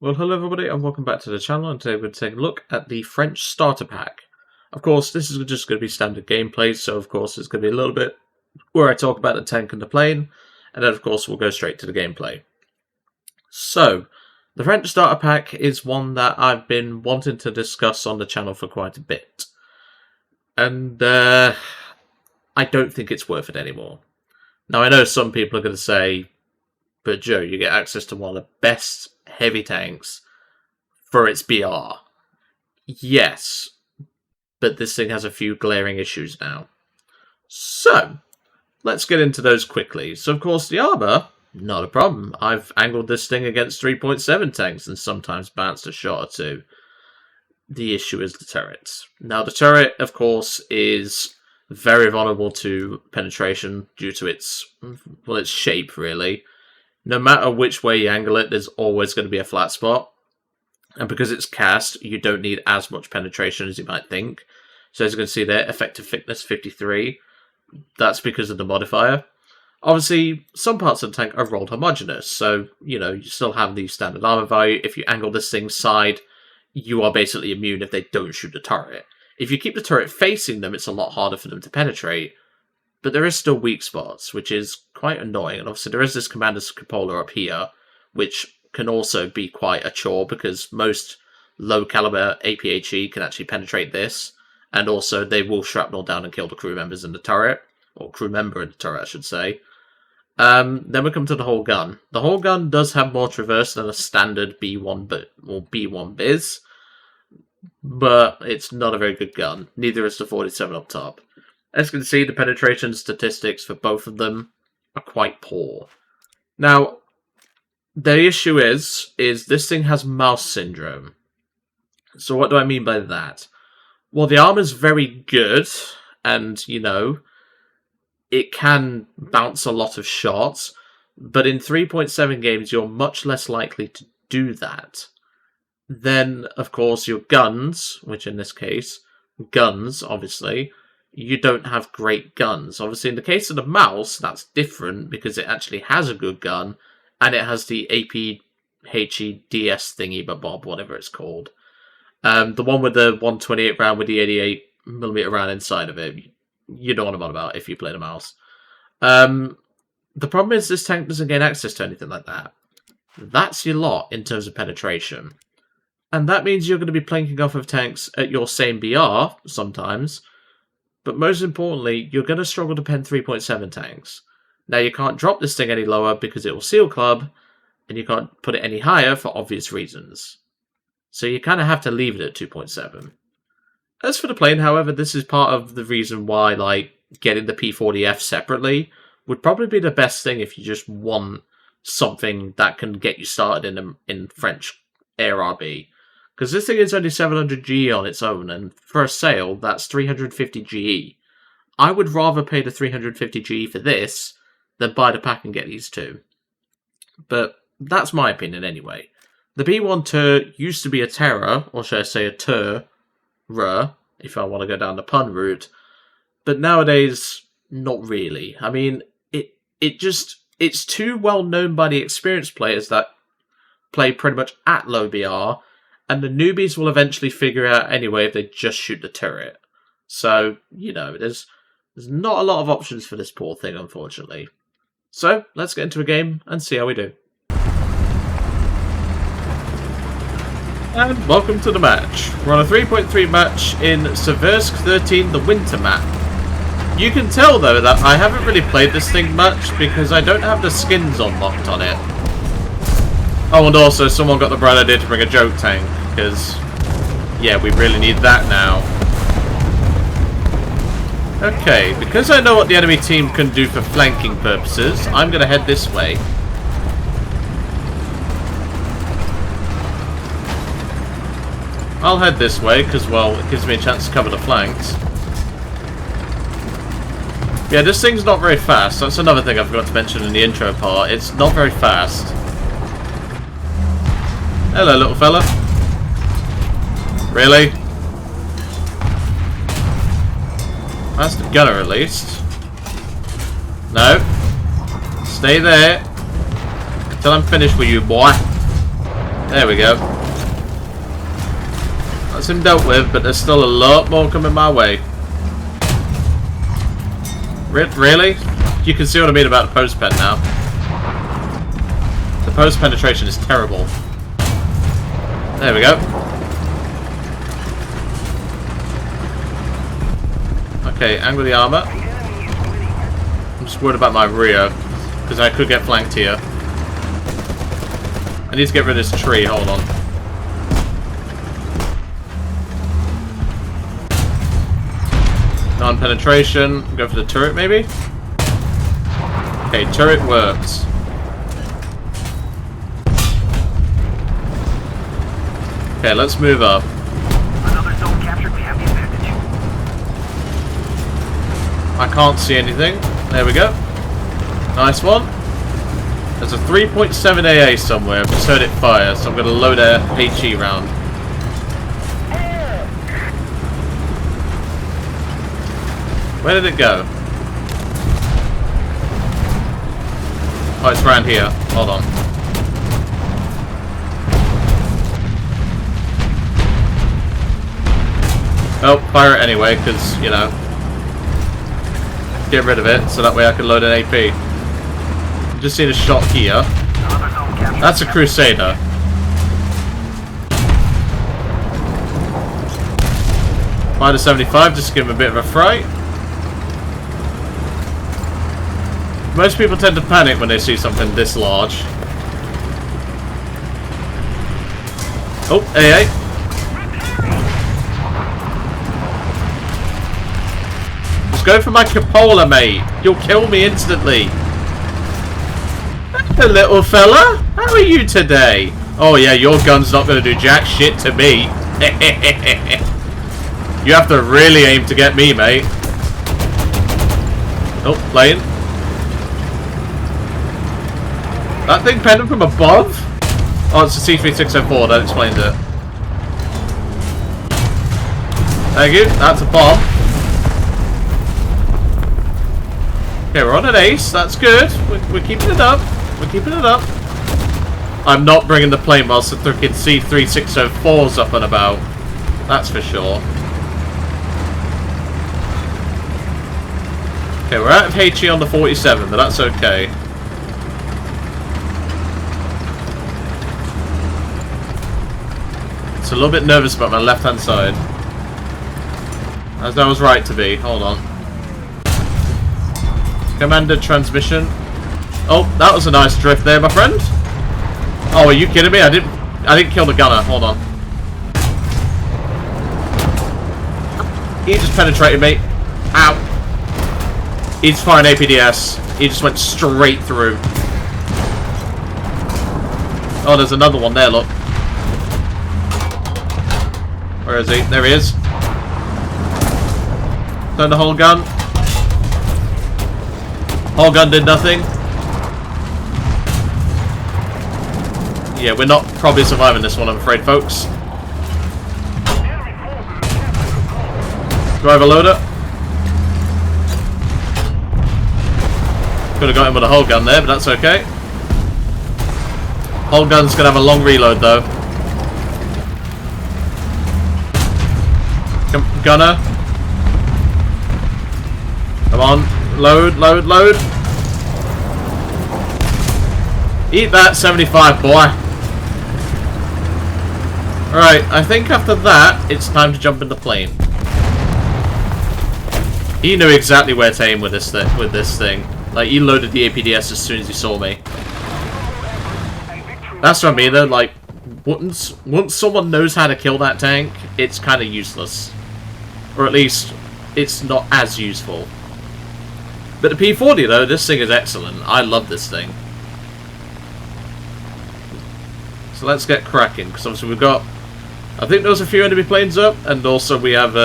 Well, hello everybody and welcome back to the channel, and today we're taking a look at the French starter pack. Of course, this is just going to be standard gameplay, so of course it's going to be a little bit where I talk about the tank and the plane, and then of course we'll go straight to the gameplay. So, the French starter pack is one that I've been wanting to discuss on the channel for quite a bit. And I don't think it's worth it anymore. Now I know some people are going to say, but Joe, you get access to one of the best heavy tanks for its BR. Yes, but this thing has a few glaring issues now. So, let's get into those quickly. So, of course, the armor, not a problem. I've angled this thing against 3.7 tanks and sometimes bounced a shot or two. The issue is the turrets. Now, the turret, of course, is very vulnerable to penetration due to its shape, really. No matter which way you angle it, there's always going to be a flat spot. And because it's cast, you don't need as much penetration as you might think. So as you can see there, effective thickness 53. That's because of the modifier. Obviously, some parts of the tank are rolled homogeneous. So, you still have the standard armor value. If you angle this thing's side, you are basically immune if they don't shoot the turret. If you keep the turret facing them, it's a lot harder for them to penetrate. But there is still weak spots, which is quite annoying. And obviously there is this Commander's Cupola up here, which can also be quite a chore because most low-caliber APHE can actually penetrate this. And also they will shrapnel down and kill the crew members in the turret. Or crew member in the turret, I should say. Then we come to the whole gun. The whole gun does have more traverse than a standard B1 Biz. But it's not a very good gun. Neither is the 47 up top. As you can see, the penetration statistics for both of them are quite poor. Now, the issue is this thing has mouse syndrome. So what do I mean by that? Well, the armor's very good, and, it can bounce a lot of shots, but in 3.7 games, you're much less likely to do that. Then, of course, your guns, which in this case, guns, obviously, you don't have great guns. Obviously, in the case of the mouse, that's different because it actually has a good gun, and it has the APHE DS thingy, but Bob, whatever it's called. The one with the 128 round with the 88mm round inside of it. You know what I'm on about if you play the mouse. The problem is this tank doesn't gain access to anything like that. That's your lot in terms of penetration. And that means you're going to be planking off of tanks at your same BR sometimes. But most importantly, you're going to struggle to pen 3.7 tanks. Now, you can't drop this thing any lower because it will seal club, and you can't put it any higher for obvious reasons. So you kind of have to leave it at 2.7. As for the plane, however, this is part of the reason why, getting the P40F separately would probably be the best thing if you just want something that can get you started in French Air RB. Because this thing is only 700 GE on its own, and for a sale, that's 350 GE. I would rather pay the 350 GE for this than buy the pack and get these two. But that's my opinion anyway. The B1 Ter used to be a Terror, or should I say a Ter, if I want to go down the pun route. But nowadays, not really. I mean, it's too well known by the experienced players that play pretty much at low BR, and the newbies will eventually figure out anyway if they just shoot the turret. So, there's not a lot of options for this poor thing, unfortunately. So, let's get into a game and see how we do. And welcome to the match. We're on a 3.3 match in Seversk 13, the winter map. You can tell, though, that I haven't really played this thing much because I don't have the skins unlocked on it. Oh, and also someone got the bright idea to bring a joke tank, because, yeah, we really need that now. Okay, because I know what the enemy team can do for flanking purposes, I'm going to head this way. I'll head this way, because, well, it gives me a chance to cover the flanks. Yeah, this thing's not very fast. That's another thing I forgot to mention in the intro part. It's not very fast. Hello, little fella. Really? That's the gunner, at least. No. Stay there until I'm finished with you, boy. There we go. That's him dealt with, but there's still a lot more coming my way. Really? You can see what I mean about the post-pen now. The post-penetration is terrible. There we go. Okay, angle the armor. I'm just worried about my rear, because I could get flanked here. I need to get rid of this tree, hold on. Non-penetration, go for the turret maybe? Okay, turret works. Okay, let's move up. Another zone captured, we have the advantage. I can't see anything. There we go. Nice one. There's a 3.7 AA somewhere. I've just heard it fire, so I'm going to load a HE round. Where did it go? Oh, it's around here. Hold on. Oh, fire it anyway, because, you know, get rid of it, so that way I can load an AP. Just seen a shot here. That's a Crusader. Minus 75, just to give him a bit of a fright. Most people tend to panic when they see something this large. Oh, AA. Just go for my cupola, mate. You'll kill me instantly. Hey, little fella. How are you today? Oh, yeah, your gun's not going to do jack shit to me. You have to really aim to get me, mate. Oh, playing. That thing penned from above? Oh, it's a C3604, that explains it. Thank you, that's a bomb. Okay, we're on an ace, that's good. We're keeping it up. We're keeping it up. I'm not bringing the plane whilst the freaking C3604's up and about. That's for sure. Okay, we're out of HE on the 47, but that's okay. A little bit nervous about my left hand side, as I was right to be. Hold on. Commander transmission. Oh, that was a nice drift there, my friend. Oh, are you kidding me? I didn't kill the gunner. Hold on. He just penetrated me. Ow. He's firing APDS. He just went straight through. Oh, there's another one there. Look. Where is he? There he is. Turn the whole gun. Whole gun did nothing. Yeah, we're not probably surviving this one, I'm afraid, folks. Driver loader. Could have got him with a whole gun there, but that's okay. Whole gun's gonna have a long reload though. Gunner. Come on. Load, load, load. Eat that, 75, boy. Alright, I think after that, it's time to jump in the plane. He knew exactly where to aim with this thing. Like, he loaded the APDS as soon as he saw me. That's what I mean, though. Like, once someone knows how to kill that tank, it's kind of useless. Or at least, it's not as useful. But the P40, though, this thing is excellent. I love this thing. So let's get cracking, because obviously we've got... I think there's a few enemy planes up, and also we have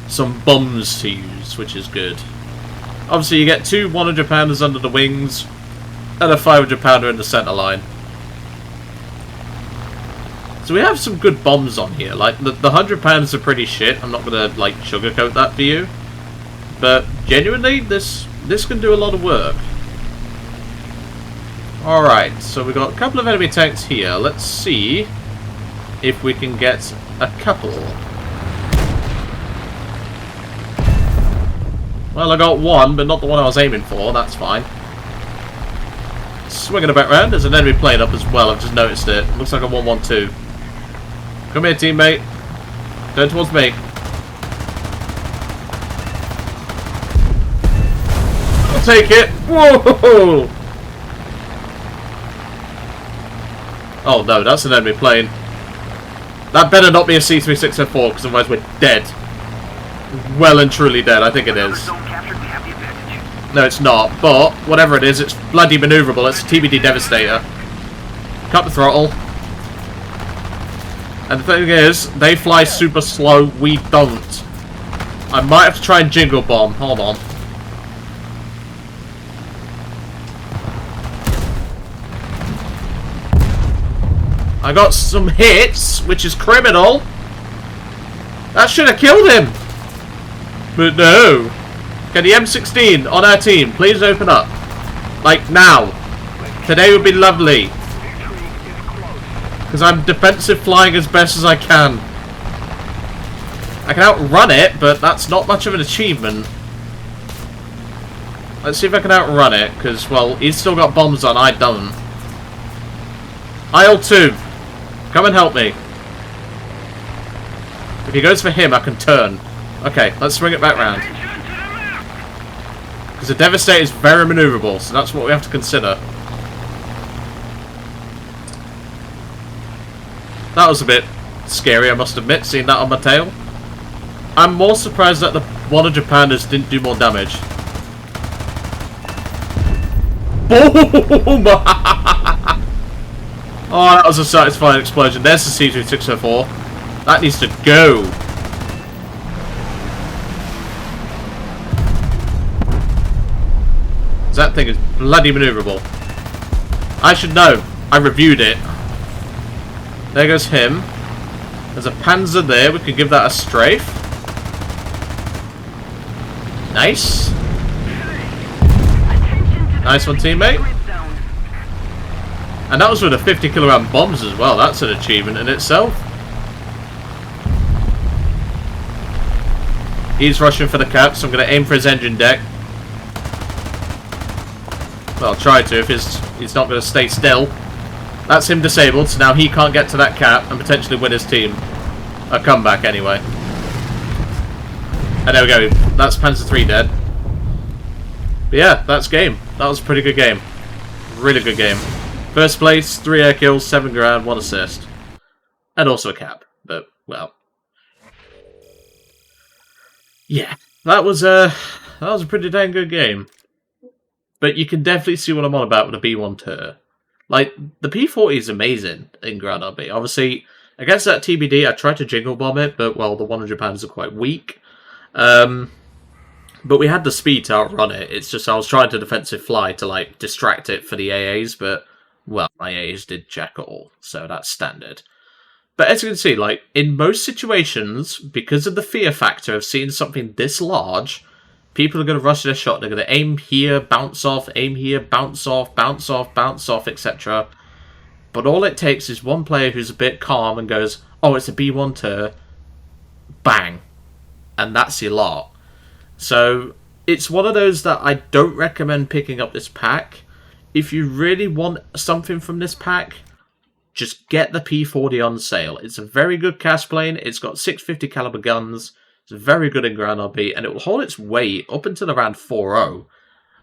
some bombs to use, which is good. Obviously you get two 100-pounders under the wings, and a 500-pounder in the center line. So we have some good bombs on here. Like, the 100-pounders are pretty shit. I'm not going to, like, sugarcoat that for you. But, genuinely, this can do a lot of work. Alright, so we've got a couple of enemy tanks here. Let's see if we can get a couple. Well, I got one, but not the one I was aiming for. That's fine. Swinging a bit round. There's an enemy plane up as well. I've just noticed it. Looks like a 112. Come here, teammate. Turn towards me. I'll take it. Whoa! Oh no, that's an enemy plane. That better not be a C-3604, because otherwise we're dead. Well and truly dead. I think it is. No, it's not. But whatever it is, it's bloody maneuverable. It's a TBD Devastator. Cut the throttle. And the thing is, they fly super slow. We don't. I might have to try and jingle bomb. Hold on. I got some hits, which is criminal. That should have killed him. But no. Can the M16 on our team please open up? Like now. Today would be lovely. Because I'm defensive flying as best as I can. I can outrun it, but that's not much of an achievement. Let's see if I can outrun it, because, well, he's still got bombs on, I don't. Aisle 2. Come and help me. If he goes for him, I can turn. Okay, let's swing it back round. Because the Devastator is very maneuverable, so that's what we have to consider. That was a bit scary, I must admit, seeing that on my tail. I'm more surprised that the 100 pounders didn't do more damage. Boom! Oh, that was a satisfying explosion. There's the C-3604. That needs to go. That thing is bloody maneuverable. I should know. I reviewed it. There goes him. There's a Panzer there. We could give that a strafe. Nice. Nice one, teammate. And that was with a 50-kilogram bombs as well. That's an achievement in itself. He's rushing for the cap, so I'm going to aim for his engine deck. Well, I'll try to if he's not going to stay still. That's him disabled, so now he can't get to that cap and potentially win his team a comeback anyway. And there we go. That's Panzer III dead. But yeah, that's game. That was a pretty good game. Really good game. First place, 3 air kills, 7 ground, 1 assist. And also a cap. But, well. Yeah. That was a pretty dang good game. But you can definitely see what I'm on about with the B1 Ter. Like, the P40 is amazing in Ground RB. Obviously, against that TBD, I tried to jingle bomb it, but, well, the 100 pounds are quite weak. But we had the speed to outrun it. It's just I was trying to defensive fly to, like, distract it for the AAs, but, well, my AAs did jack all, so that's standard. But as you can see, like, in most situations, because of the fear factor of seeing something this large, people are going to rush their shot. They're going to aim here, bounce off, aim here, bounce off, bounce off, bounce off, etc. But all it takes is one player who's a bit calm and goes, oh, it's a B1 Ter, bang. And that's your lot. So, it's one of those that I don't recommend picking up this pack. If you really want something from this pack, just get the P40 on sale. It's a very good cast plane. It's got 650 caliber guns. It's very good in ground RB, and it will hold its weight up until around 4.0.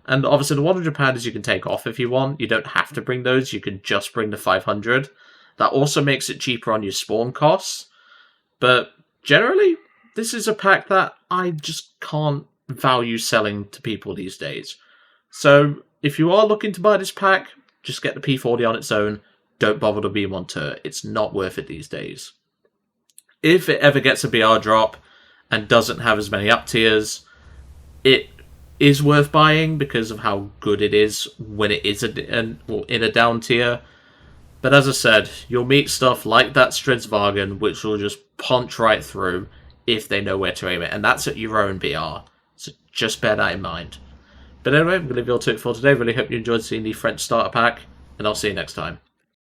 And obviously the 100 pounders you can take off if you want. You don't have to bring those. You can just bring the 500. That also makes it cheaper on your spawn costs. But generally, this is a pack that I just can't value selling to people these days. So if you are looking to buy this pack, just get the P40 on its own. Don't bother to B1 Ter. It's not worth it these days. If it ever gets a BR drop and doesn't have as many up tiers, it is worth buying because of how good it is when it is in a down tier. But as I said, you'll meet stuff like that Stridswagen, which will just punch right through if they know where to aim it. And that's at your own BR. So just bear that in mind. But anyway, I'm going to leave you all to it for today. Really hope you enjoyed seeing the French starter pack. and I'll see you next time.